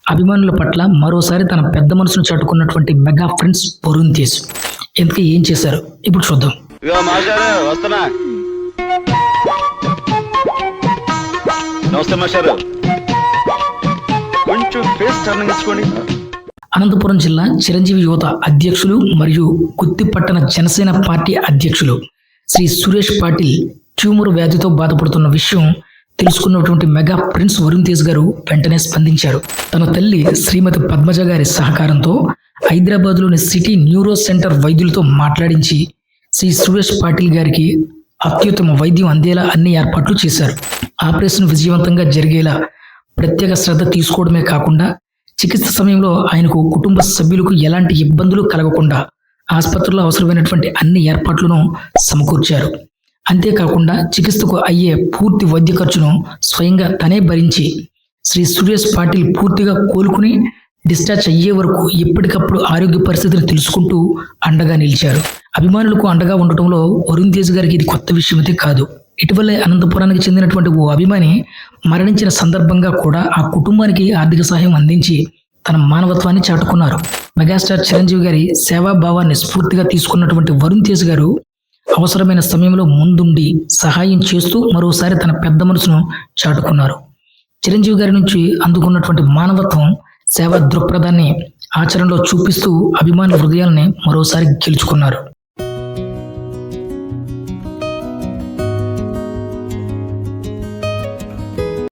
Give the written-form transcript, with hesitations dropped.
అభిమానుల పట్ల మరోసారి తన పెద్ద మనసును చాటుకున్నటువంటి మెగా ఫ్రెండ్స్ వరుణ్ తేజ్ ఇంతకీ ఏం చేశారు ఇప్పుడు చూద్దాం. వస్తున్నా. నమస్తే మాస్టారు. కొంచెం ఫేస్ టర్నింగ్ ఇచ్చుకోండి. అనంతపురం జిల్లా చిరంజీవి యువత అధ్యక్షులు మరియు గుత్తిపట్టణ జనసేన పార్టీ అధ్యక్షులు శ్రీ సురేష్ పాటిల్ ట్యూమర్ వ్యాధితో బాధపడుతున్న విషయం తెలుసుకున్నటువంటి మెగా ప్రిన్స్ వరుణ్ తేజ్ గారు వెంటనే స్పందించారు. తన తల్లి శ్రీమతి పద్మజ గారి సహకారంతో హైదరాబాద్లోని సిటీ న్యూరో సెంటర్ వైద్యులతో మాట్లాడించి శ్రీ సురేష్ పాటిల్ గారికి అత్యుత్తమ వైద్యం అందేలా అన్ని ఏర్పాట్లు చేశారు. ఆపరేషన్ విజయవంతంగా జరిగేలా ప్రత్యేక శ్రద్ధ తీసుకోవడమే కాకుండా చికిత్స సమయంలో ఆయనకు కుటుంబ సభ్యులకు ఎలాంటి ఇబ్బందులు కలగకుండా ఆసుపత్రిలో అవసరమైనటువంటి అన్ని ఏర్పాట్లను సమకూర్చారు. అంతేకాకుండా చికిత్సకు అయ్యే పూర్తి వైద్య ఖర్చును స్వయంగా తనే భరించి శ్రీ సురేష్ పాటిల్ పూర్తిగా కోలుకుని డిశ్చార్జ్ అయ్యే వరకు ఎప్పటికప్పుడు ఆరోగ్య పరిస్థితిని తెలుసుకుంటూ అండగా నిలిచారు. అభిమానులకు అండగా ఉండటంలో వరుణ్ తేజ్ గారికి ఇది కొత్త విషయం అయితే కాదు. ఇటీవలే అనంతపురానికి చెందినటువంటి ఓ అభిమాని మరణించిన సందర్భంగా కూడా ఆ కుటుంబానికి ఆర్థిక సహాయం అందించి తన మానవత్వాన్ని చాటుకున్నారు. మెగాస్టార్ చిరంజీవి గారి సేవాభావాన్ని స్ఫూర్తిగా తీసుకున్నటువంటి వరుణ్ తేజ్ గారు అవసరమైన సమయంలో ముందుండి సహాయం చేస్తూ మరోసారి తన పెద్ద మనసును చాటుకున్నారు. చిరంజీవి గారి నుంచి అందుకున్నటువంటి మానవత్వం, సేవా దృక్పథాన్ని ఆచరణలో చూపిస్తూ అభిమానుల హృదయాల్ని మరోసారి గెలుచుకున్నారు.